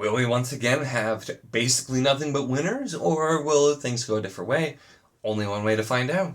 Will we once again have basically nothing but winners, or will things go a different way? Only one way to find out.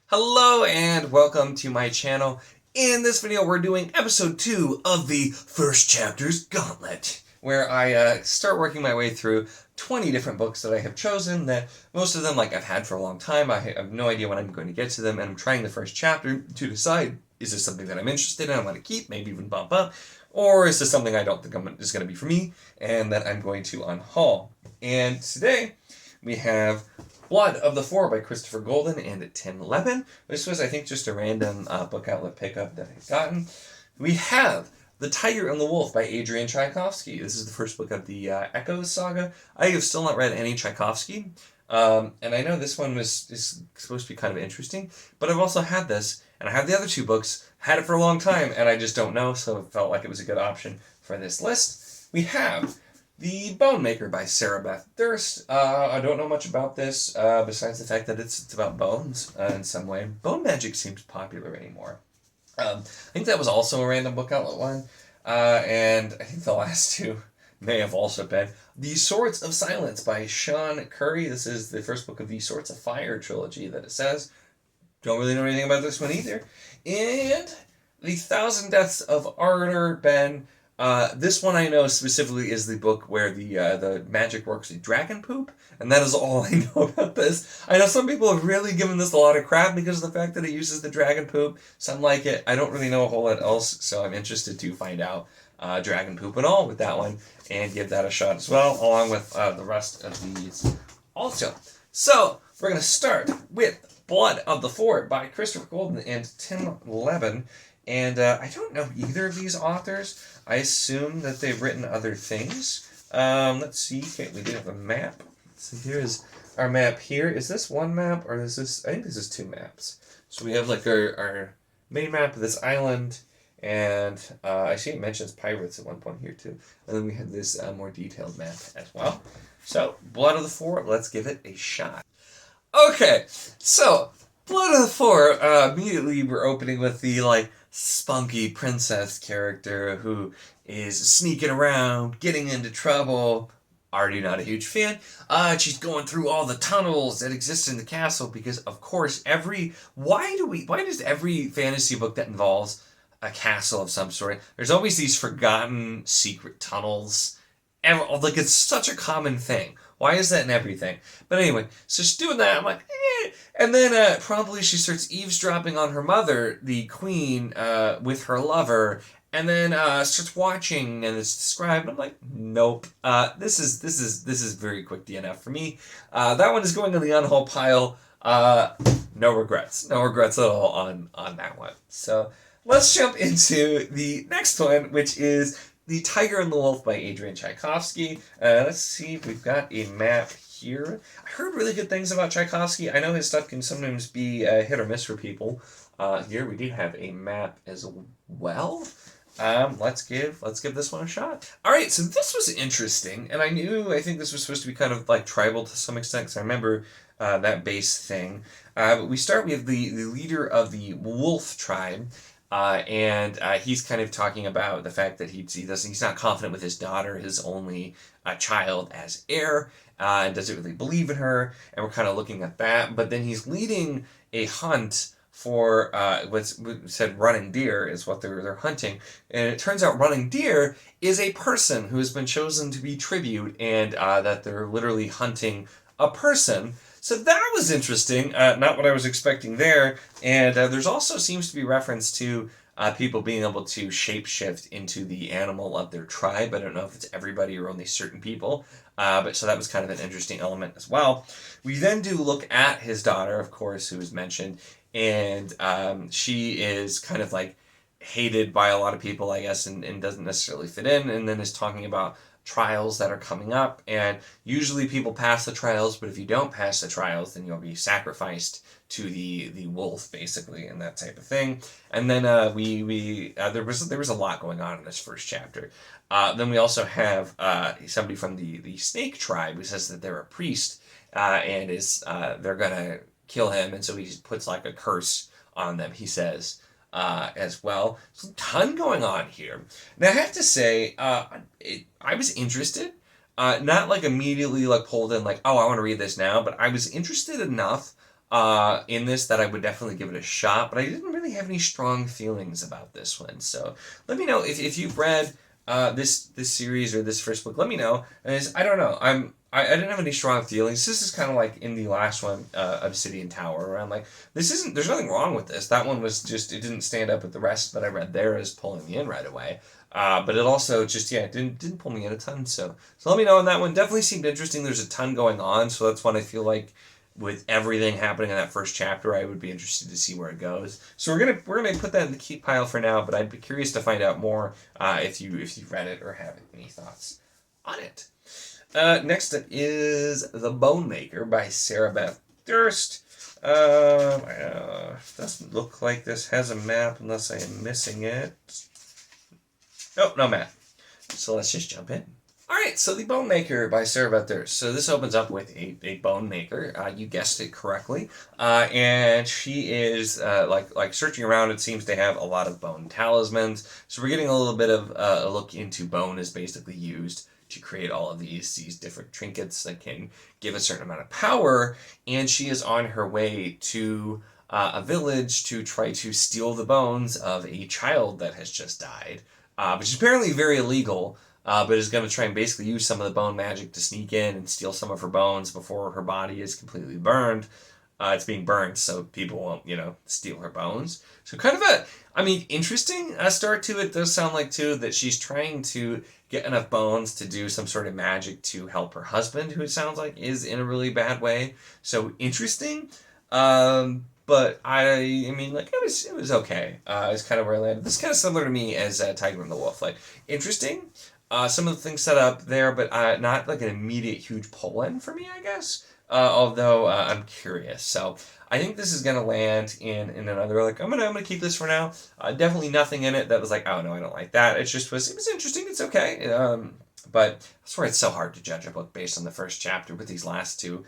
Hello and welcome to my channel. In this video we're doing episode 2 of the First Chapters Gauntlet, where I start working my way through 20 different books that I have chosen, that most of them I've had for a long time. I have no idea when I'm going to get to them, and I'm trying the first chapter to decide, is this something that I'm interested in, I want to keep, maybe even bump up, or is this something I don't think is going to be for me, and that I'm going to unhaul. And today we have Blood of the Four by Christopher Golden and Tim Levin. This was, I think, just a random book outlet pickup that I've gotten. We have The Tiger and the Wolf by Adrian Tchaikovsky. This is the first book of the Echoes saga. I have still not read any Tchaikovsky, and I know this one is supposed to be kind of interesting, but I've also had this, and I have the other two books, had it for a long time, and I just don't know, so it felt like it was a good option for this list. We have The Bone Maker by Sarah Beth Durst. I don't know much about this, besides the fact that it's about bones in some way. Bone magic seems popular anymore. I think that was also a random book outlet one, and I think the last two may have also been The Swords of Silence by Sean Curry. This is the first book of the Swords of Fire trilogy that it says. Don't really know anything about this one either. And The Thousand Deaths of Arthur Ben. This one I know specifically is the book where the magic works in dragon poop, and that is all I know about this. I know some people have really given this a lot of crap because of the fact that it uses the dragon poop. Some like it. I don't really know a whole lot else, so I'm interested to find out dragon poop and all with that one, and give that a shot as well, along with the rest of these also. So, we're going to start with Blood of the Four by Christopher Golden and Tim Levin. And I don't know either of these authors. I assume that they've written other things. Let's see. Okay, we do have a map. So here's our map here. Is this one map, or is this... I think this is two maps. So we have our main map of this island, and I see it mentions pirates at one point here too. And then we have this more detailed map as well. So, Blood of the Four, let's give it a shot. Okay, so Blood of the Four, immediately we're opening with the, spunky princess character who is sneaking around, getting into trouble. Already not a huge fan. She's going through all the tunnels that exist in the castle because, of course, why does every fantasy book that involves a castle of some sort, there's always these forgotten secret tunnels. It's such a common thing. Why is that in everything? But anyway, so she's doing that. I'm like, eh. And then probably she starts eavesdropping on her mother, the queen, with her lover, and then starts watching, and it's described. I'm like, nope. This is very quick DNF for me. That one is going in the unhaul pile. No regrets. No regrets at all on that one. So let's jump into the next one, which is The Tiger and the Wolf by Adrian Tchaikovsky. Let's see if we've got a map here. I heard really good things about Tchaikovsky. I know his stuff can sometimes be hit or miss for people. Here we do have a map as well. Let's give this one a shot. All right, so this was interesting, and I think this was supposed to be kind of tribal to some extent, because I remember that base thing. But we start with the leader of the wolf tribe. And he's kind of talking about the fact that he's not confident with his daughter, his only child, as heir, and doesn't really believe in her, and we're kind of looking at that. But then he's leading a hunt for what's said running deer is what they're hunting, and it turns out running deer is a person who has been chosen to be tribute, and that they're literally hunting a person. So that was interesting, not what I was expecting there, and there's also seems to be reference to people being able to shapeshift into the animal of their tribe. I don't know if it's everybody or only certain people, but so that was kind of an interesting element as well. We then do look at his daughter, of course, who is mentioned, and she is kind of hated by a lot of people, I guess, and doesn't necessarily fit in, and then is talking about trials that are coming up, and usually people pass the trials, but if you don't pass the trials, then you'll be sacrificed to the wolf, basically, and that type of thing. And then there was a lot going on in this first chapter. Then we also have somebody from the snake tribe who says that they're a priest, and they're gonna kill him, and so he puts a curse on them, he says, as well. There's a ton going on here. Now, I have to say, I was interested. Not like immediately like pulled in like, oh, I want to read this now, but I was interested enough in this that I would definitely give it a shot, but I didn't really have any strong feelings about this one. So let me know if you've read this series or this first book. Let me know. I don't know. I didn't have any strong feelings. This is kind of like in the last one, Obsidian Tower, where I'm like, there's nothing wrong with this. That one was just, it didn't stand up with the rest that I read there as pulling me in right away. But it also just, it didn't pull me in a ton. So let me know on that one. Definitely seemed interesting. There's a ton going on. So that's one I feel like with everything happening in that first chapter, I would be interested to see where it goes. So we're gonna put that in the keep pile for now, but I'd be curious to find out more if you've read it or have any thoughts on it. Next up is The Bone Maker by Sarah Beth Durst. Doesn't look like this has a map unless I am missing it. Nope, no map. So let's just jump in. Alright, so The Bone Maker by Sarah Beth Durst. So this opens up with a bone maker. You guessed it correctly. And she is, like searching around, it seems to have a lot of bone talismans. So we're getting a little bit of a look into bone is basically used to create all of these different trinkets that can give a certain amount of power. And she is on her way to a village to try to steal the bones of a child that has just died. Which is apparently very illegal. But is going to try and basically use some of the bone magic to sneak in and steal some of her bones before her body is completely burned. It's being burned, so people won't, steal her bones. So kind of interesting start to it. It does sound like, too, that she's trying to get enough bones to do some sort of magic to help her husband, who it sounds like is in a really bad way. So interesting. But it was okay. It's kind of where I landed. This is kind of similar to me as Tiger and the Wolf. Like, interesting. Some of the things set up there, but not like an immediate huge pull-in for me, I guess. Although I'm curious. So I think this is going to land in another, like, I'm gonna keep this for now. Definitely nothing in it that was like, oh, no, I don't like that. It was interesting. It's okay. But I swear it's so hard to judge a book based on the first chapter with these last two.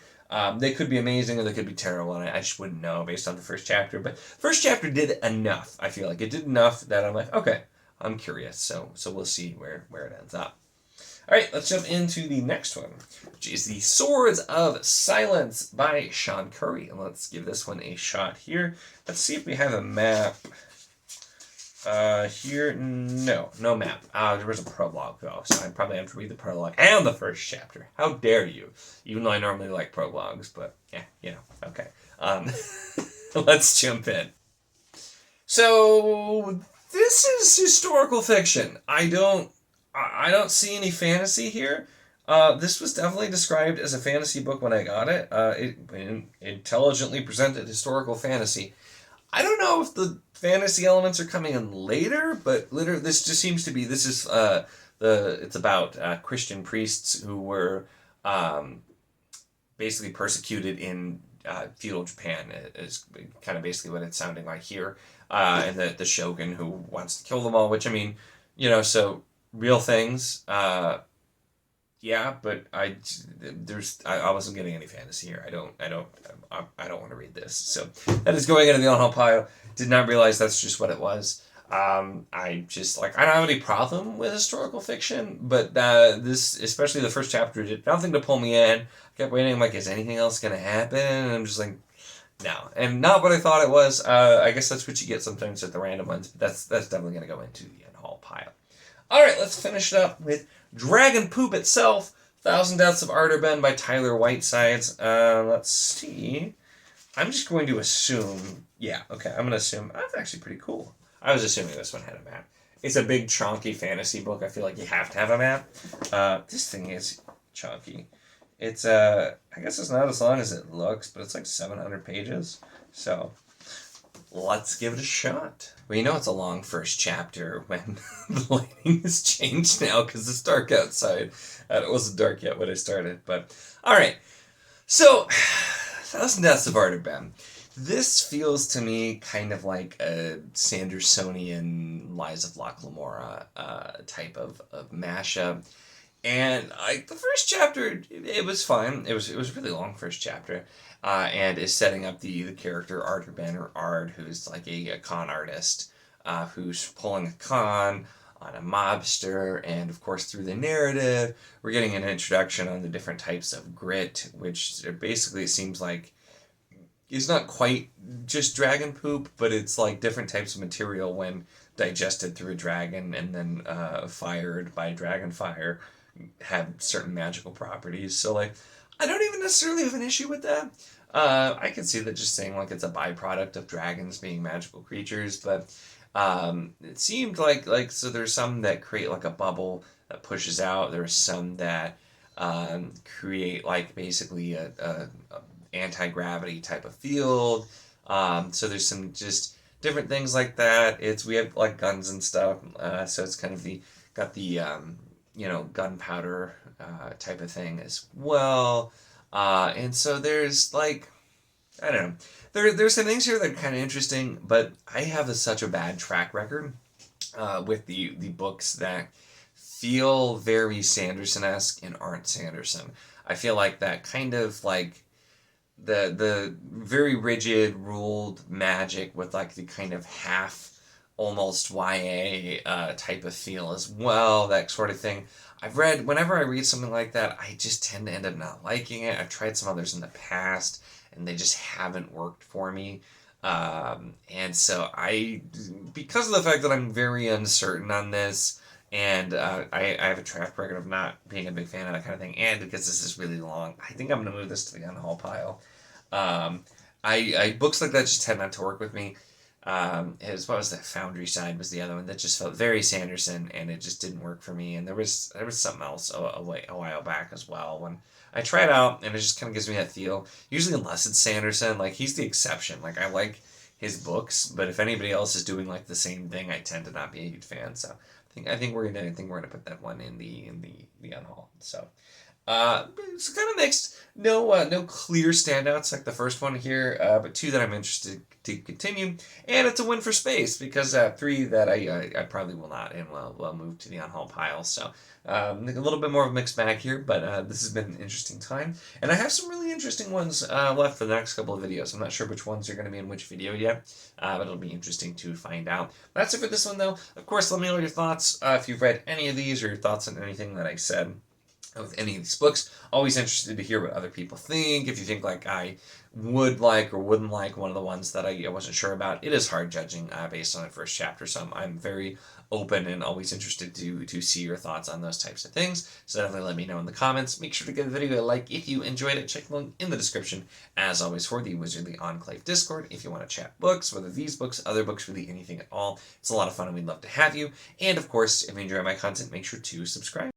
They could be amazing or they could be terrible, and I just wouldn't know based on the first chapter. But first chapter did enough. I feel like it did enough that I'm like, okay, I'm curious. So we'll see where it ends up. All right, let's jump into the next one, which is The Swords of Silence by Sean Curry. And let's give this one a shot here. Let's see if we have a map. Here, no map. There was a prologue though, so I probably have to read the prologue and the first chapter. How dare you? Even though I normally like prologues, but yeah, okay. Let's jump in. So this is historical fiction. I don't see any fantasy here. This was definitely described as a fantasy book when I got it. It intelligently presented historical fantasy. I don't know if the fantasy elements are coming in later, but this just seems to be, it's about Christian priests who were basically persecuted in feudal Japan, is kind of basically what it's sounding like here, and the shogun who wants to kill them all, which so real things, yeah, but I wasn't getting any fantasy here. I don't want to read this. So that is going into the on-haul pile. Did not realize that's just what it was. I don't have any problem with historical fiction, but this, especially the first chapter, did nothing to pull me in. I kept waiting. I'm like, is anything else going to happen? And I'm just like, no. And not what I thought it was. I guess that's what you get sometimes at the random ones, but that's definitely going to go into the on-haul pile. All right, let's finish it up with Dragon Poop itself, 1,000 Deaths of Arterben by Tyler Whitesides. Let's see. I'm just going to assume, I'm going to assume, that's actually pretty cool. I was assuming this one had a map. It's a big, chunky fantasy book. I feel like you have to have a map. This thing is chunky. It's, I guess it's not as long as it looks, but it's like 700 pages. So let's give it a shot. Well, it's a long first chapter when the lighting has changed now because it's dark outside. It wasn't dark yet when I started, but all right. So, 1,000 Deaths of Arterben. This feels to me kind of like a Sandersonian Lies of Locke Lamora type of mashup. And the first chapter, it was fun. It was a really long first chapter, and is setting up the character Arthur Banner Ard, who's like a con artist, who's pulling a con on a mobster, and of course through the narrative, we're getting an introduction on the different types of grit, which basically it seems like is not quite just dragon poop, but it's like different types of material when digested through a dragon and then fired by dragon fire have certain magical properties. So like, I don't even necessarily have an issue with that. I can see that just saying like it's a byproduct of dragons being magical creatures, but it seemed like so there's some that create like a bubble that pushes out. There's some that create like basically a anti-gravity type of field. So there's some just different things like that. We have like guns and stuff. So it's kind of got the gunpowder type of thing as well. And so there's like, I don't know. There's some things here that are kind of interesting, but I have such a bad track record with the books that feel very Sanderson-esque and aren't Sanderson. I feel like that kind of like the very rigid ruled magic with like the kind of half almost YA type of feel as well, that sort of thing. Whenever I read something like that, I just tend to end up not liking it. I've tried some others in the past, and they just haven't worked for me. And so because of the fact that I'm very uncertain on this, and I have a track record of not being a big fan of that kind of thing, and because this is really long, I think I'm going to move this to the unhaul pile. Books like that just tend not to work with me. What was that? Foundry Side was the other one that just felt very Sanderson, and it just didn't work for me. And there was something else a while back as well when I tried out, and it just kind of gives me that feel. Usually, unless it's Sanderson, like he's the exception. Like I like his books, but if anybody else is doing like the same thing, I tend to not be a huge fan. So I think we're gonna put that one in the unhaul. So. It's kind of mixed. No clear standouts like the first one here, but two that I'm interested to continue, and it's a win for space because three that I probably will not and will move to the unhaul pile. So a little bit more of a mixed bag here, but this has been an interesting time, and I have some really interesting ones left for the next couple of videos. I'm not sure which ones are going to be in which video yet, but it'll be interesting to find out. That's it for this one, though. Of course, let me know your thoughts if you've read any of these or your thoughts on anything that I said with any of these books. Always interested to hear what other people think. If you think like I would like or wouldn't like one of the ones that I wasn't sure about, it is hard judging based on the first chapter. So I'm very open and always interested to see your thoughts on those types of things. So definitely let me know in the comments. Make sure to give the video a like if you enjoyed it. Check the link in the description, as always, for the Wizardly Enclave Discord if you want to chat books, whether these books, other books, really anything at all. It's a lot of fun and we'd love to have you. And of course, if you enjoy my content, make sure to subscribe.